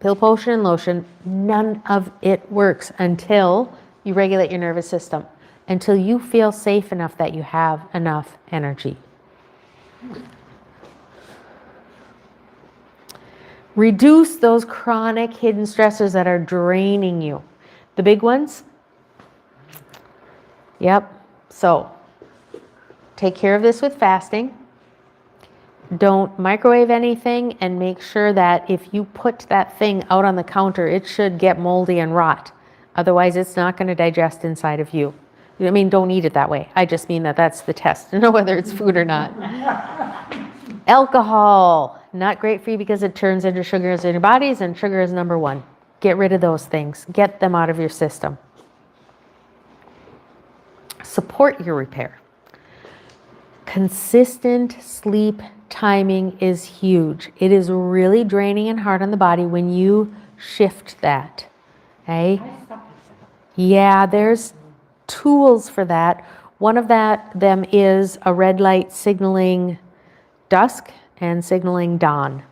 pill, potion, and lotion. None of it works until you regulate your nervous system, until you feel safe enough that you have enough energy. Reduce those chronic hidden stressors that are draining you. The big ones? Yep. So, take care of this with fasting. Don't microwave anything, and make sure that if you put that thing out on the counter, it should get moldy and rot. Otherwise, it's not going to digest inside of you. I mean, don't eat it that way. I just mean that that's the test to know whether it's food or not. Alcohol, not great for you because it turns into sugars in your bodies, and sugar is number one. Get rid of those things. Get them out of your system. Support your repair. Consistent sleep timing is huge. It is really draining and hard on the body when you shift that. Okay? Yeah, there's tools for that. One of them is a red light signaling dusk and signaling dawn,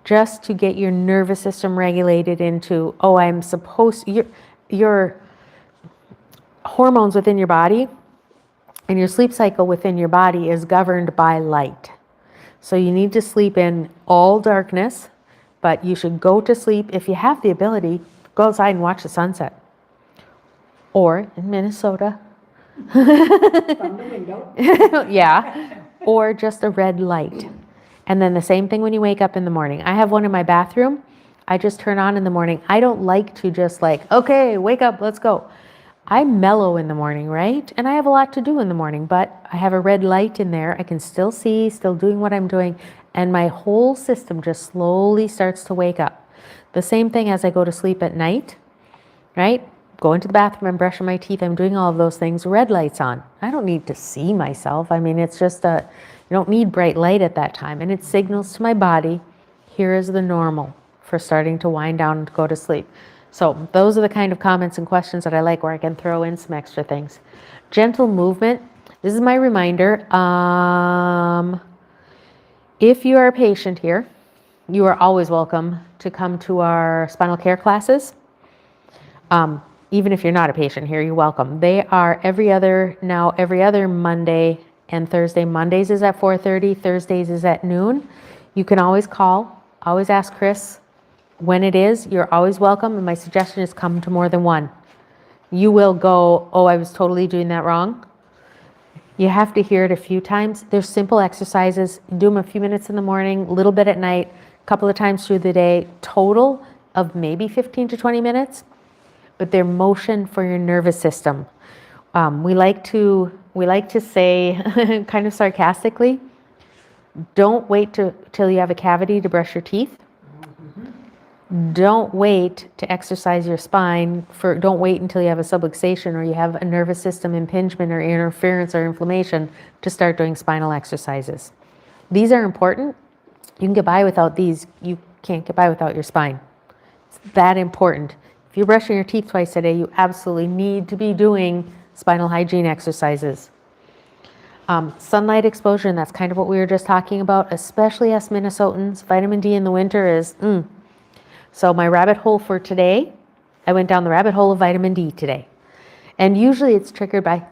just to get your nervous system regulated into, your hormones within your body and your sleep cycle within your body is governed by light. So you need to sleep in all darkness, but you should go to sleep, if you have the ability, go outside and watch the sunset. Or in Minnesota, From the window. yeah, or just a red light. And then the same thing when you wake up in the morning. I have one in my bathroom. I just turn on in the morning. I don't like to just okay, wake up, let's go. I mellow in the morning, right? And I have a lot to do in the morning, but I have a red light in there. I can still see, still doing what I'm doing, and my whole system just slowly starts to wake up. The same thing as I go to sleep at night, right? Go into the bathroom, I'm brushing my teeth, I'm doing all of those things, red light's on. I don't need to see myself. I mean, it's just you don't need bright light at that time. And it signals to my body, here is the normal for starting to wind down and go to sleep. So those are the kind of comments and questions that I like, where I can throw in some extra things. Gentle movement. This is my reminder. If you are a patient here, you are always welcome to come to our spinal care classes. Even if you're not a patient here, you're welcome. They are every other Monday and Thursday. Mondays is at 4:30, Thursdays is at noon. You can always call, always ask Chris when it is. You're always welcome, and my suggestion is come to more than one. You will go, oh, I was totally doing that wrong. You have to hear it a few times. There's simple exercises. Do them a few minutes in the morning, a little bit at night, a couple of times through the day, total of maybe 15 to 20 minutes. But they're motion for your nervous system. We like to say, kind of sarcastically, don't wait till you have a cavity to brush your teeth. Don't wait to exercise your spine. Don't wait until you have a subluxation or you have a nervous system impingement or interference or inflammation to start doing spinal exercises. These are important. You can get by without these. You can't get by without your spine. It's that important. If you're brushing your teeth twice a day, you absolutely need to be doing spinal hygiene exercises. Sunlight exposure, and that's kind of what we were just talking about, especially us Minnesotans. Vitamin D in the winter is, So my rabbit hole for today, I went down the rabbit hole of vitamin D today. And usually it's triggered by,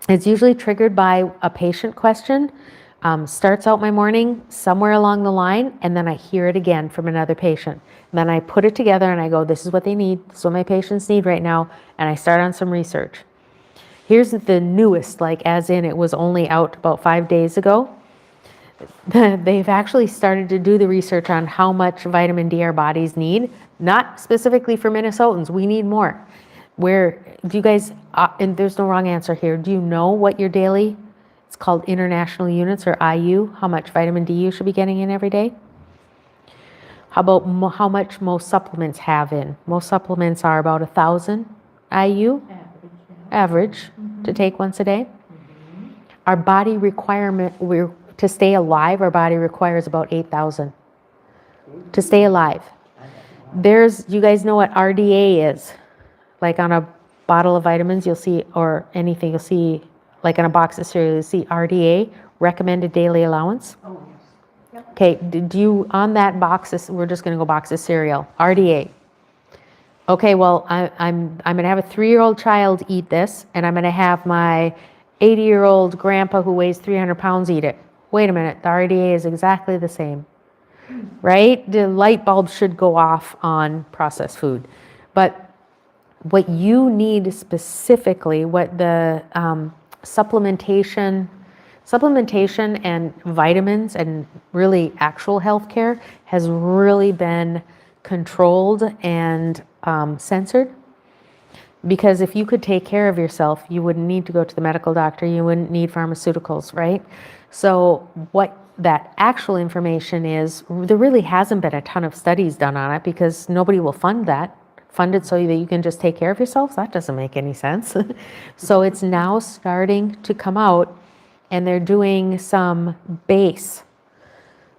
It's usually triggered by a patient question. Starts out my morning somewhere along the line, and then I hear it again from another patient. And then I put it together and I go, this is what they need. This is what my patients need right now. And I start on some research. Here's the newest, as in it was only out about 5 days ago. They've actually started to do the research on how much vitamin D our bodies need, not specifically for Minnesotans. We need more. Do you guys, and there's no wrong answer here, do you know what your daily, it's called international units or IU, how much vitamin D you should be getting in every day? How about how much most supplements have in? Most supplements are about 1,000 IU, average to take once a day. Our body requirement, to stay alive, our body requires about 8,000. to stay alive. You guys know what RDA is? Like on a bottle of vitamins, you'll see, or anything, you'll see, like in a box of cereal, you'll see RDA, recommended daily allowance. Oh, yes. Okay, did you, on that box, we're just gonna go box of cereal, RDA. Okay, well, I'm gonna have a 3-year-old child eat this, and I'm gonna have my 80-year-old grandpa who weighs 300 pounds eat it. Wait a minute, the RDA is exactly the same, right? The light bulb should go off on processed food. But what you need specifically, what the supplementation and vitamins and really actual healthcare has really been controlled and censored. Because if you could take care of yourself, you wouldn't need to go to the medical doctor, you wouldn't need pharmaceuticals, right? So what that actual information is, there really hasn't been a ton of studies done on it because nobody will fund it so that you can just take care of yourself. That doesn't make any sense. So it's now starting to come out, and they're doing some base.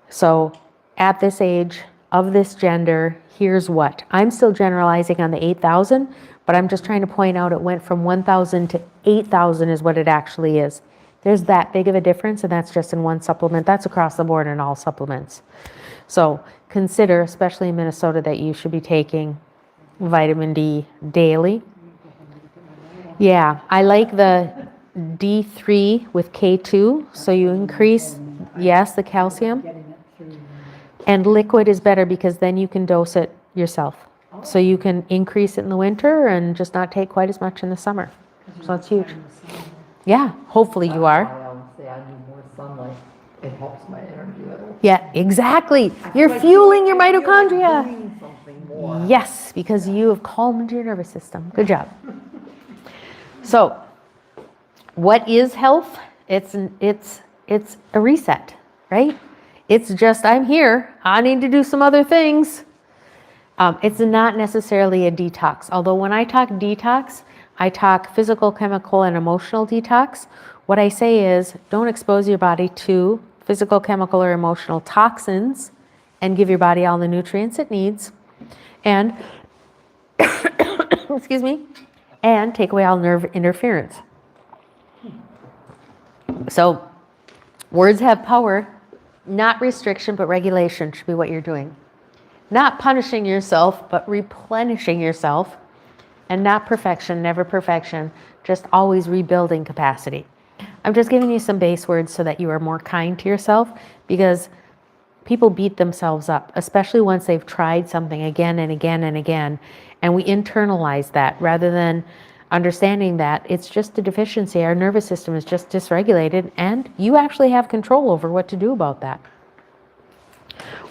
So at this age, of this gender, here's what. I'm still generalizing on the 8,000, but I'm just trying to point out it went from 1,000 to 8,000 is what it actually is. There's that big of a difference, and that's just in one supplement. That's across the board in all supplements. So consider, especially in Minnesota, that you should be taking vitamin D daily. Yeah, I like the D3 with K2, so you increase, yes, the calcium. Getting it through. And liquid is better because then you can dose it yourself. So you can increase it in the winter and just not take quite as much in the summer. So it's huge. Yeah, hopefully you are. I always say I need more sunlight. It helps my energy level. Yeah, exactly. You're I feel fueling your like I'm mitochondria. doing something more. Yes, because you have calmed your nervous system. Good job. So, what is health? It's a reset, right? It's just, I'm here. I need to do some other things. It's not necessarily a detox. Although when I talk detox, I talk physical, chemical, and emotional detox. What I say is don't expose your body to physical, chemical, or emotional toxins and give your body all the nutrients it needs. And, excuse me, and take away all nerve interference. So, words have power. Not restriction, but regulation should be what you're doing. Not punishing yourself, but replenishing yourself. And not perfection, never perfection, just always rebuilding capacity. I'm just giving you some base words so that you are more kind to yourself, because people beat themselves up, especially once they've tried something again and again and again. And we internalize that rather than understanding that it's just a deficiency. Our nervous system is just dysregulated, and you actually have control over what to do about that.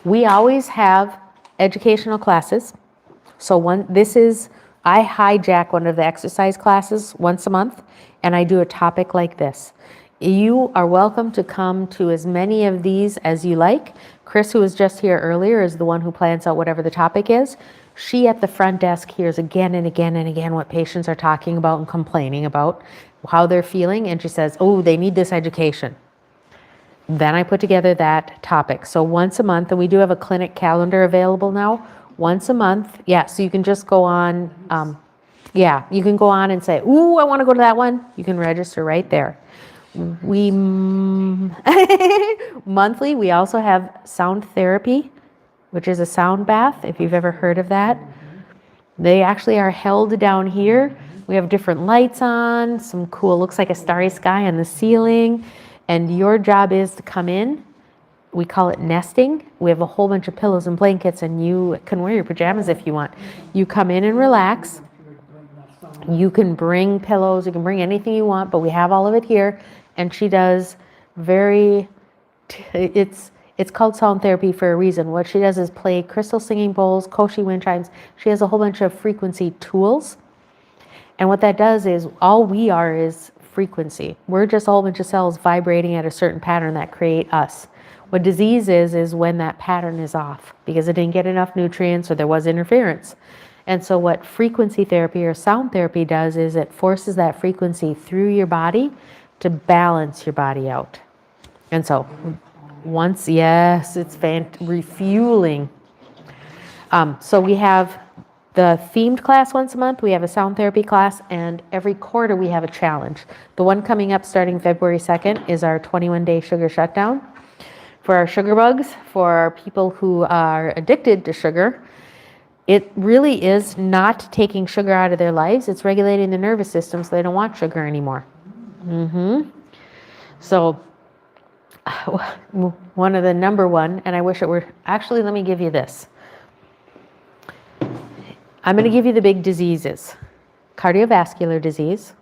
We always have educational classes. So I hijack one of the exercise classes once a month, and I do a topic like this. You are welcome to come to as many of these as you like. Chris, who was just here earlier, is the one who plans out whatever the topic is. She at the front desk hears again and again and again what patients are talking about and complaining about, how they're feeling, and she says, oh, they need this education. Then I put together that topic. So once a month, and we do have a clinic calendar available now, once a month. Yeah, so you can just go on, you can go on and say, ooh, I want to go to that one. You can register right there. We, monthly, we also have sound therapy, which is a sound bath, if you've ever heard of that. They actually are held down here. We have different lights on, some cool, looks like a starry sky on the ceiling. And your job is to come in. We call it nesting. We have a whole bunch of pillows and blankets, and you can wear your pajamas if you want. You come in and relax. You can bring pillows, you can bring anything you want, but we have all of it here. And she does it's called sound therapy for a reason. What she does is play crystal singing bowls, koshi wind chimes. She has a whole bunch of frequency tools. And what that does is, all we are is frequency. We're just a whole bunch of cells vibrating at a certain pattern that create us. What disease is when that pattern is off because it didn't get enough nutrients or there was interference. And so what frequency therapy or sound therapy does is it forces that frequency through your body to balance your body out. And so once, yes, it's refueling. So we have the themed class once a month, we have a sound therapy class, and every quarter we have a challenge. The one coming up starting February 2nd is our 21-day sugar shutdown. For our sugar bugs, for people who are addicted to sugar, it really is not taking sugar out of their lives, it's regulating the nervous system so they don't want sugar anymore. So one of the number one, and I wish it were, actually let me give you this. I'm going to give you the big diseases: cardiovascular disease,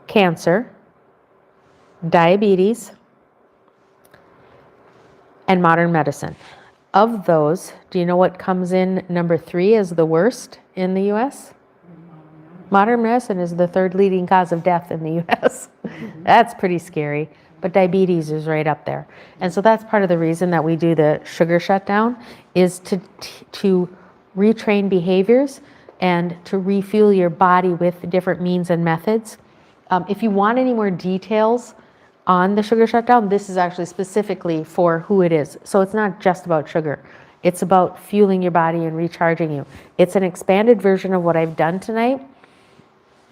cancer, diabetes, and modern medicine. Of those, do you know what comes in number 3 as the worst in the US? Modern medicine is the 3rd leading cause of death in the US. That's pretty scary, but diabetes is right up there. And so that's part of the reason that we do the sugar shutdown, is to retrain behaviors and to refuel your body with different means and methods. If you want any more details on the sugar shutdown, this is actually specifically for who it is. So it's not just about sugar. It's about fueling your body and recharging you. It's an expanded version of what I've done tonight.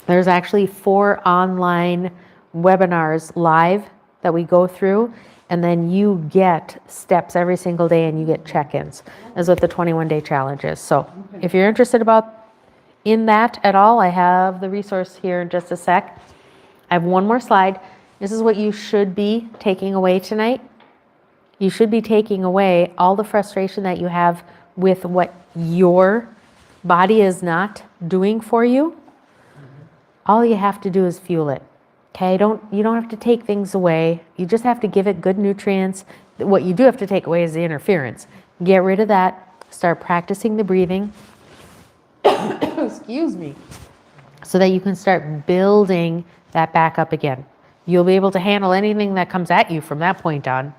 There's actually 4 online webinars live that we go through, and then you get steps every single day and you get check-ins, as what the 21-day challenge is. So if you're interested in that at all, I have the resource here in just a sec. I have one more slide. This is what you should be taking away tonight. You should be taking away all the frustration that you have with what your body is not doing for you. All you have to do is fuel it. Okay, you don't have to take things away. You just have to give it good nutrients. What you do have to take away is the interference. Get rid of that. Start practicing the breathing. Excuse me. So that you can start building that back up again. You'll be able to handle anything that comes at you from that point on.